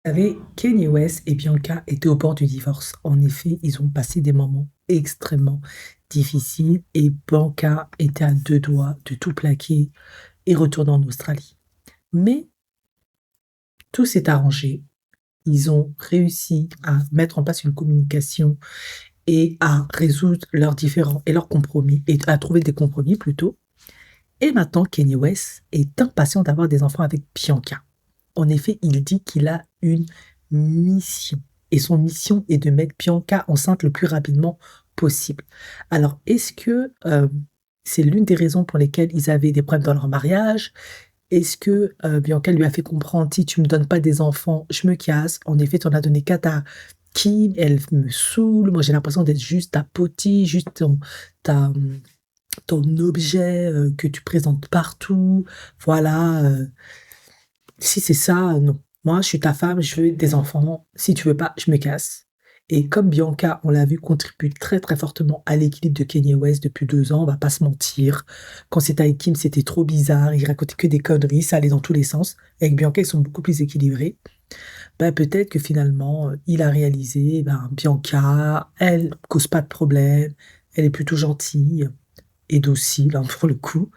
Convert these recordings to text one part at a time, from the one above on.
Savez, Kanye West et Bianca étaient au bord du divorce. En effet, ils ont passé des moments extrêmement difficiles et Bianca était à deux doigts de tout plaquer et retourner en Australie. Mais tout s'est arrangé. Ils ont réussi à mettre en place une communication et à résoudre leurs différends et leurs compromis, et à trouver des compromis plutôt. Et maintenant, Kanye West est impatient d'avoir des enfants avec Bianca. En effet, il dit qu'il a une mission. Et son mission est de mettre Bianca enceinte le plus rapidement possible. Alors, est-ce que c'est l'une des raisons pour lesquelles ils avaient des problèmes dans leur mariage? Est-ce que Bianca lui a fait comprendre, si tu me donnes pas des enfants, je me casse. En effet, tu en as donné quatre à Kim, elle me saoule. Moi, j'ai l'impression d'être juste ta poti, juste ta, ton objet que tu présentes partout. Voilà. Si c'est ça, non. Moi, je suis ta femme, je veux des enfants. Si tu veux pas, je me casse. Et comme Bianca, on l'a vu, contribue très très fortement à l'équilibre de Kanye West depuis 2 ans, on va pas se mentir. Quand c'était avec Kim, c'était trop bizarre, il racontait que des conneries, ça allait dans tous les sens. Avec Bianca, ils sont beaucoup plus équilibrés. Ben, peut-être que finalement, il a réalisé, ben, Bianca, elle cause pas de problème, elle est plutôt gentille et docile, hein, pour le coup.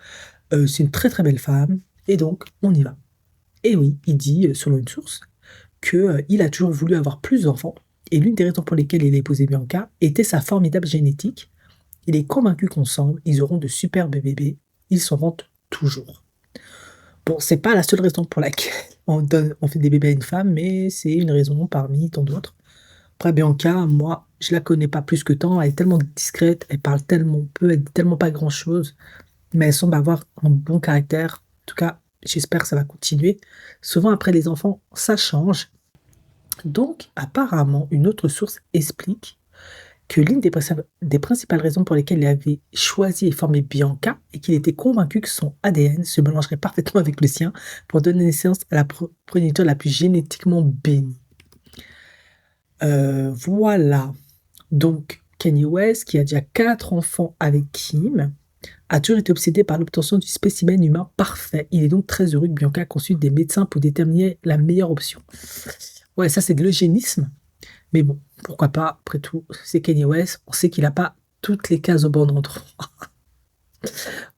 C'est une très très belle femme, et donc, on y va. Et oui, il dit, selon une source, que, il a toujours voulu avoir plus d'enfants et l'une des raisons pour lesquelles il a épousé Bianca était sa formidable génétique. Il est convaincu qu'ensemble, ils auront de superbes bébés. Ils s'en vantent toujours. Bon, c'est pas la seule raison pour laquelle on fait des bébés à une femme, mais c'est une raison parmi tant d'autres. Après, Bianca, moi, je la connais pas plus que tant. Elle est tellement discrète, elle parle tellement peu, elle dit tellement pas grand-chose, mais elle semble avoir un bon caractère. En tout cas, j'espère que ça va continuer. Souvent, après les enfants, ça change. Donc, apparemment, une autre source explique que l'une des principales raisons pour lesquelles il avait choisi et formé Bianca est qu'il était convaincu que son ADN se mélangerait parfaitement avec le sien pour donner naissance à la progéniture la plus génétiquement bénie. Voilà. Donc, Kanye West, qui a déjà 4 enfants avec Kim, a toujours été obsédé par l'obtention du spécimen humain parfait. Il est donc très heureux que Bianca consulte des médecins pour déterminer la meilleure option. Ouais, ça c'est de l'eugénisme. Mais bon, pourquoi pas, après tout, c'est Kanye West, on sait qu'il n'a pas toutes les cases au bon endroit.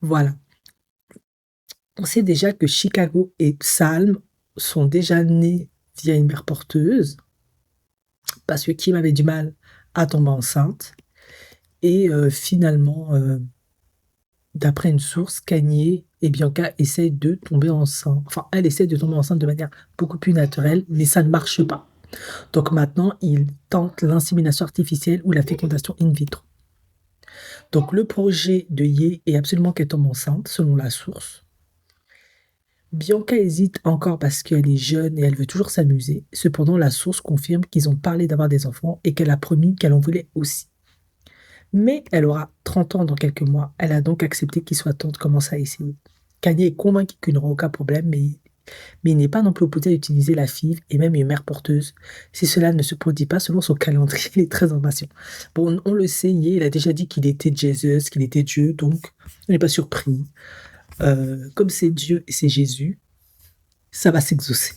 Voilà. On sait déjà que Chicago et Psalm sont déjà nés via une mère porteuse, parce que Kim avait du mal à tomber enceinte. Et finalement, d'après une source, Kanye et Bianca essayent de tomber enceinte. Enfin, elle essaie de tomber enceinte de manière beaucoup plus naturelle, mais ça ne marche pas. Donc maintenant, ils tentent l'insémination artificielle ou la fécondation in vitro. Donc le projet de Ye est absolument qu'elle tombe enceinte, selon la source. Bianca hésite encore parce qu'elle est jeune et elle veut toujours s'amuser. Cependant, la source confirme qu'ils ont parlé d'avoir des enfants et qu'elle a promis qu'elle en voulait aussi. Mais elle aura 30 ans dans quelques mois. Elle a donc accepté qu'il soit temps de commencer à essayer. Kanye est convaincu qu'il n'aura aucun problème, mais il n'est pas non plus opposé à utiliser la FIV et même une mère porteuse. Si cela ne se produit pas selon son calendrier, il est très impatient. Bon, on le sait, il a déjà dit qu'il était Jesus, qu'il était Dieu, donc on n'est pas surpris. Comme c'est Dieu et c'est Jésus, ça va s'exaucer.